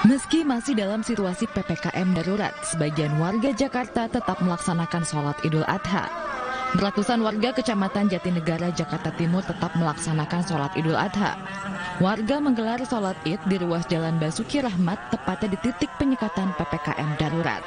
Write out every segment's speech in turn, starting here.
Meski masih dalam situasi PPKM darurat, sebagian warga Jakarta tetap melaksanakan sholat Idul Adha. Ratusan warga Kecamatan Jatinegara, Jakarta Timur tetap melaksanakan sholat Idul Adha. Warga menggelar sholat Id di ruas Jalan Basuki Rahmat, tepatnya di titik penyekatan PPKM darurat.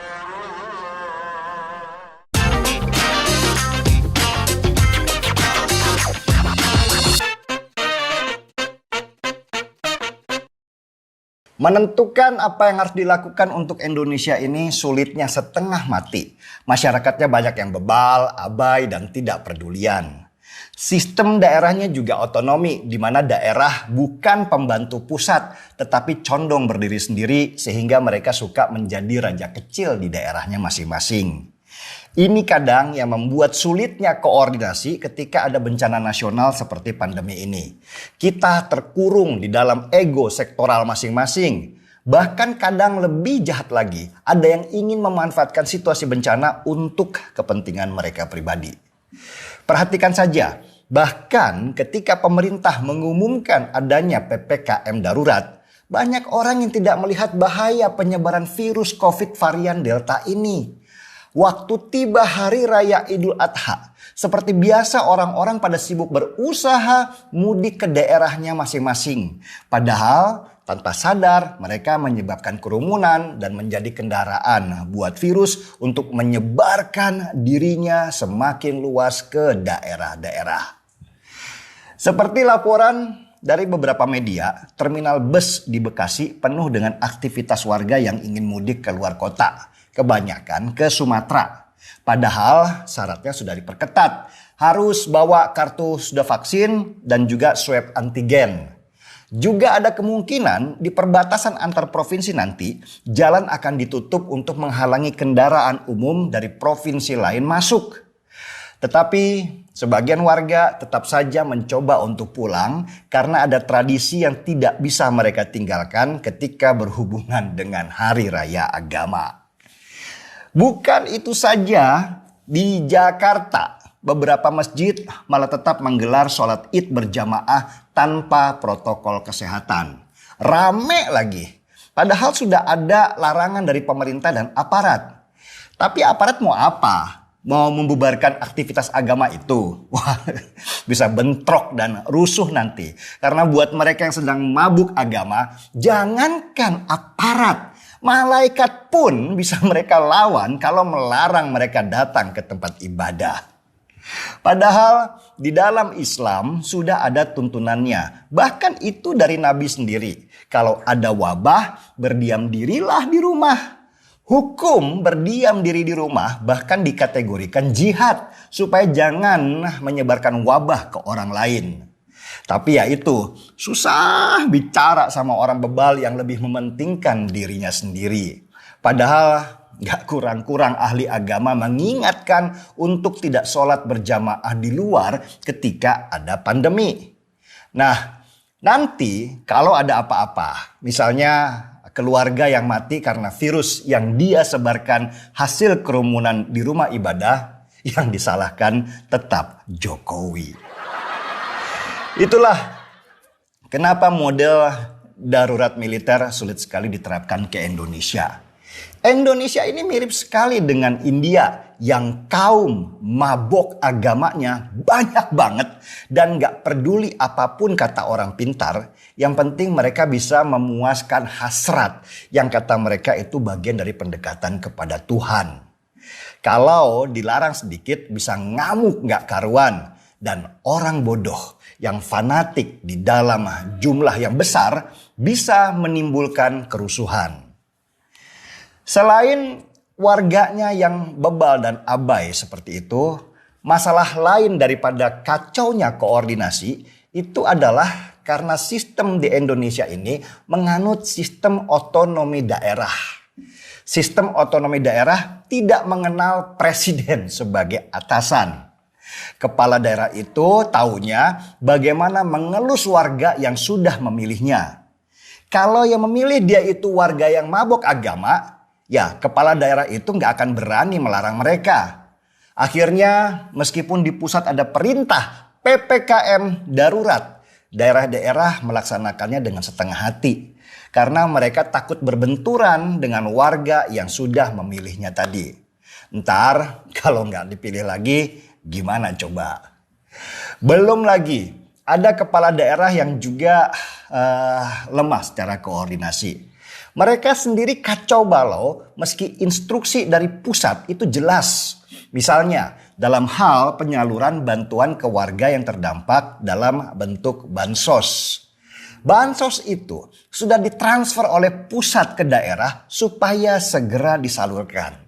Menentukan apa yang harus dilakukan untuk Indonesia ini sulitnya setengah mati. Masyarakatnya banyak yang bebal, abai, dan tidak pedulian. Sistem daerahnya juga otonomi, di mana daerah bukan pembantu pusat, tetapi condong berdiri sendiri sehingga mereka suka menjadi raja kecil di daerahnya masing-masing. Ini kadang yang membuat sulitnya koordinasi ketika ada bencana nasional seperti pandemi ini. Kita terkurung di dalam ego sektoral masing-masing. Bahkan kadang lebih jahat lagi, ada yang ingin memanfaatkan situasi bencana untuk kepentingan mereka pribadi. Perhatikan saja, bahkan ketika pemerintah mengumumkan adanya PPKM darurat, banyak orang yang tidak melihat bahaya penyebaran virus COVID varian Delta ini. Waktu tiba hari raya Idul Adha, seperti biasa orang-orang pada sibuk berusaha mudik ke daerahnya masing-masing. Padahal tanpa sadar mereka menyebabkan kerumunan dan menjadi kendaraan buat virus untuk menyebarkan dirinya semakin luas ke daerah-daerah. Seperti laporan dari beberapa media, terminal bus di Bekasi penuh dengan aktivitas warga yang ingin mudik ke luar kota. Kebanyakan ke Sumatera. Padahal syaratnya sudah diperketat. Harus bawa kartu sudah vaksin dan juga swab antigen. Juga ada kemungkinan di perbatasan antar provinsi nanti jalan akan ditutup untuk menghalangi kendaraan umum dari provinsi lain masuk. Tetapi sebagian warga tetap saja mencoba untuk pulang karena ada tradisi yang tidak bisa mereka tinggalkan ketika berhubungan dengan hari raya agama. Bukan itu saja, di Jakarta beberapa masjid malah tetap menggelar sholat Id berjamaah tanpa protokol kesehatan. Rame lagi. Padahal sudah ada larangan dari pemerintah dan aparat. Tapi aparat mau apa? Mau membubarkan aktivitas agama itu? Wah, bisa bentrok dan rusuh nanti. Karena buat mereka yang sedang mabuk agama, jangankan aparat, malaikat pun bisa mereka lawan kalau melarang mereka datang ke tempat ibadah. Padahal di dalam Islam sudah ada tuntunannya. Bahkan itu dari Nabi sendiri. Kalau ada wabah, berdiam dirilah di rumah. Hukum berdiam diri di rumah bahkan dikategorikan jihad supaya jangan menyebarkan wabah ke orang lain. Tapi ya itu, susah bicara sama orang bebal yang lebih mementingkan dirinya sendiri. Padahal gak kurang-kurang ahli agama mengingatkan untuk tidak sholat berjamaah di luar ketika ada pandemi. Nah, nanti kalau ada apa-apa, misalnya keluarga yang mati karena virus yang dia sebarkan hasil kerumunan di rumah ibadah, yang disalahkan tetap Jokowi. Itulah kenapa model darurat militer sulit sekali diterapkan ke Indonesia. Indonesia ini mirip sekali dengan India yang kaum mabok agamanya banyak banget dan gak peduli apapun kata orang pintar. Yang penting mereka bisa memuaskan hasrat yang kata mereka itu bagian dari pendekatan kepada Tuhan. Kalau dilarang sedikit bisa ngamuk gak karuan. Dan orang bodoh yang fanatik di dalam jumlah yang besar bisa menimbulkan kerusuhan. Selain warganya yang bebal dan abai seperti itu, masalah lain daripada kacaunya koordinasi itu adalah karena sistem di Indonesia ini menganut sistem otonomi daerah. Sistem otonomi daerah tidak mengenal presiden sebagai atasan. Kepala daerah itu taunya bagaimana mengelus warga yang sudah memilihnya. Kalau yang memilih dia itu warga yang mabok agama, ya kepala daerah itu nggak akan berani melarang mereka. Akhirnya meskipun di pusat ada perintah PPKM darurat, daerah-daerah melaksanakannya dengan setengah hati. karena mereka takut berbenturan dengan warga yang sudah memilihnya tadi. Ntar kalau nggak dipilih lagi, gimana coba? Belum lagi ada kepala daerah yang juga lemah secara koordinasi. Mereka sendiri kacau balau meski instruksi dari pusat itu jelas. Misalnya dalam hal penyaluran bantuan ke warga yang terdampak dalam bentuk bansos. Bansos itu sudah ditransfer oleh pusat ke daerah supaya segera disalurkan.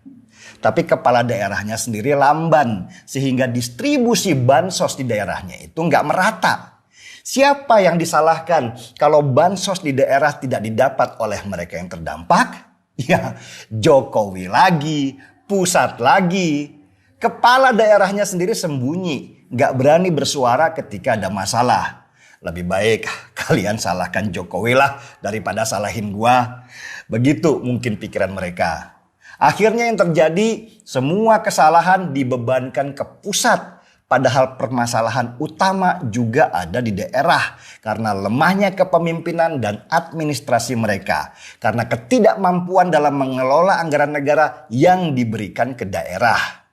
Tapi kepala daerahnya sendiri lamban sehingga distribusi bansos di daerahnya itu nggak merata. Siapa yang disalahkan kalau bansos di daerah tidak didapat oleh mereka yang terdampak? Ya, Jokowi lagi, pusat lagi. Kepala daerahnya sendiri sembunyi, nggak berani bersuara ketika ada masalah. Lebih baik kalian salahkan Jokowi lah daripada salahin gua. Begitu mungkin pikiran mereka. Akhirnya yang terjadi, semua kesalahan dibebankan ke pusat. Padahal permasalahan utama juga ada di daerah. Karena lemahnya kepemimpinan dan administrasi mereka. Karena ketidakmampuan dalam mengelola anggaran negara yang diberikan ke daerah.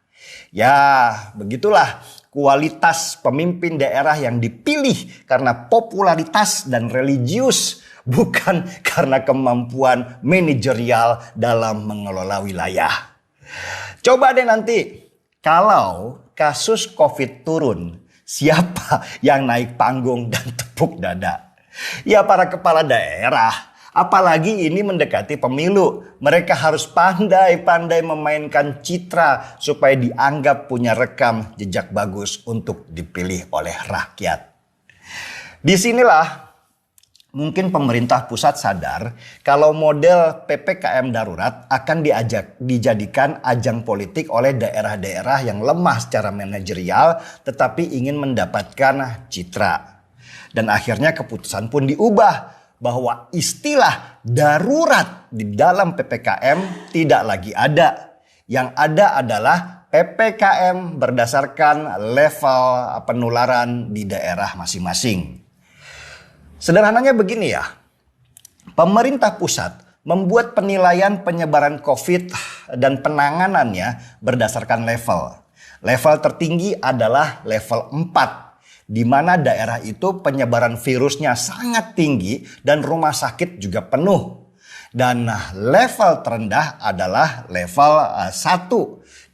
Ya, begitulah kualitas pemimpin daerah yang dipilih karena popularitas dan religius, bukan karena kemampuan manajerial dalam mengelola wilayah. Coba deh nanti, kalau kasus COVID turun, siapa yang naik panggung dan tepuk dada? Ya para kepala daerah. Apalagi ini mendekati pemilu. Mereka harus pandai-pandai memainkan citra supaya dianggap punya rekam jejak bagus untuk dipilih oleh rakyat. Disinilah mungkin pemerintah pusat sadar kalau model PPKM darurat akan dijadikan ajang politik oleh daerah-daerah yang lemah secara manajerial tetapi ingin mendapatkan citra. Dan akhirnya keputusan pun diubah. Bahwa istilah darurat di dalam PPKM tidak lagi ada. Yang ada adalah PPKM berdasarkan level penularan di daerah masing-masing. Sederhananya begini ya. Pemerintah pusat membuat penilaian penyebaran COVID dan penanganannya berdasarkan level. Level tertinggi adalah level 4. Di mana daerah itu penyebaran virusnya sangat tinggi dan rumah sakit juga penuh. Dan level terendah adalah level 1.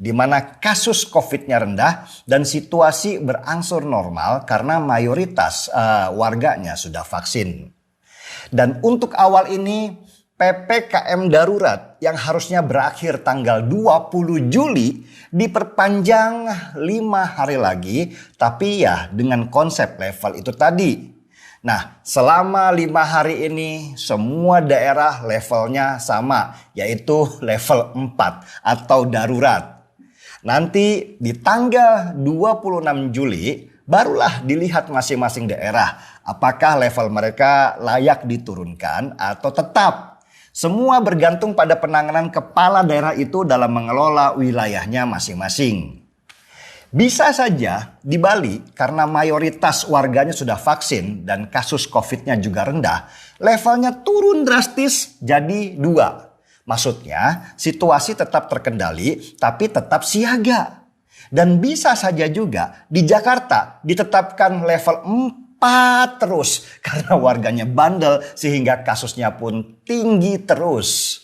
Di mana kasus COVID-nya rendah dan situasi berangsur normal karena mayoritas warganya sudah vaksin. Dan untuk awal ini PPKM darurat yang harusnya berakhir tanggal 20 Juli diperpanjang 5 hari lagi, tapi ya dengan konsep level itu tadi. Nah, selama 5 hari ini semua daerah levelnya sama, yaitu level 4 atau darurat. Nanti di tanggal 26 Juli barulah dilihat masing-masing daerah apakah level mereka layak diturunkan atau tetap. Semua bergantung pada penanganan kepala daerah itu dalam mengelola wilayahnya masing-masing. Bisa saja di Bali karena mayoritas warganya sudah vaksin dan kasus COVID-nya juga rendah, levelnya turun drastis jadi 2. Maksudnya situasi tetap terkendali tapi tetap siaga. Dan bisa saja juga di Jakarta ditetapkan level 4 terus karena warganya bandel sehingga kasusnya pun tinggi terus.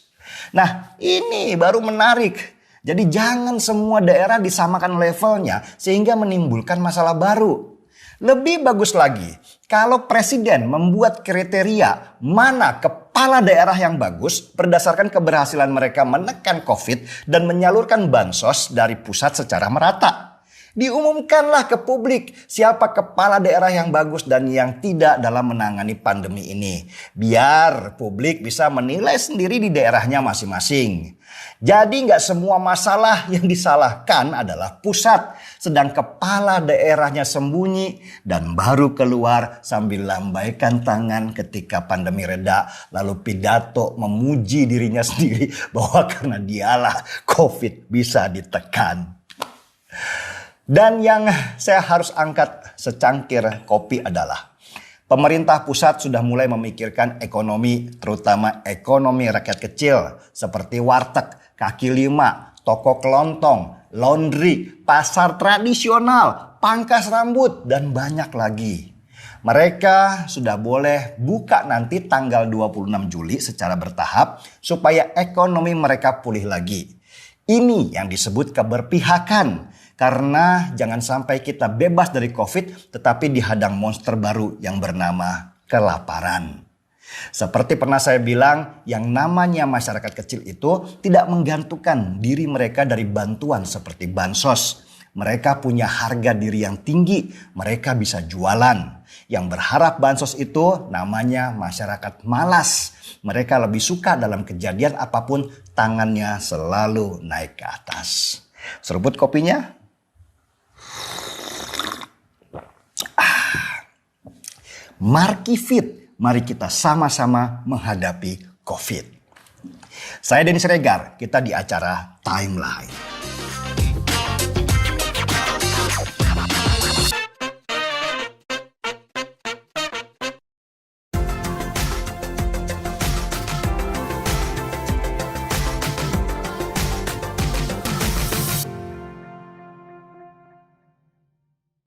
Nah, ini baru menarik. Jadi jangan semua daerah disamakan levelnya sehingga menimbulkan masalah baru. Lebih bagus lagi kalau presiden membuat kriteria mana kepala daerah yang bagus berdasarkan keberhasilan mereka menekan COVID dan menyalurkan bansos dari pusat secara merata. Diumumkanlah ke publik siapa kepala daerah yang bagus dan yang tidak dalam menangani pandemi ini. Biar publik bisa menilai sendiri di daerahnya masing-masing. Jadi nggak semua masalah yang disalahkan adalah pusat. Sedang kepala daerahnya sembunyi dan baru keluar sambil lambaikan tangan ketika pandemi reda. Lalu pidato memuji dirinya sendiri bahwa karena dialah COVID bisa ditekan. Dan yang saya harus angkat secangkir kopi adalah Pemerintah pusat sudah mulai memikirkan ekonomi, terutama ekonomi rakyat kecil seperti warteg, kaki lima, toko kelontong, laundry, pasar tradisional, pangkas rambut, dan banyak lagi. Mereka sudah boleh buka nanti tanggal 26 Juli secara bertahap supaya ekonomi mereka pulih lagi. Ini yang disebut keberpihakan. Karena jangan sampai kita bebas dari COVID tetapi dihadang monster baru yang bernama kelaparan. Seperti pernah saya bilang, yang namanya masyarakat kecil itu tidak menggantungkan diri mereka dari bantuan seperti bansos. Mereka punya harga diri yang tinggi, mereka bisa jualan. Yang berharap bansos itu namanya masyarakat malas. Mereka lebih suka dalam kejadian apapun tangannya selalu naik ke atas. Seruput kopinya. Marki Fit, mari kita sama-sama menghadapi COVID. Saya Denny Siregar, kita di acara Timeline.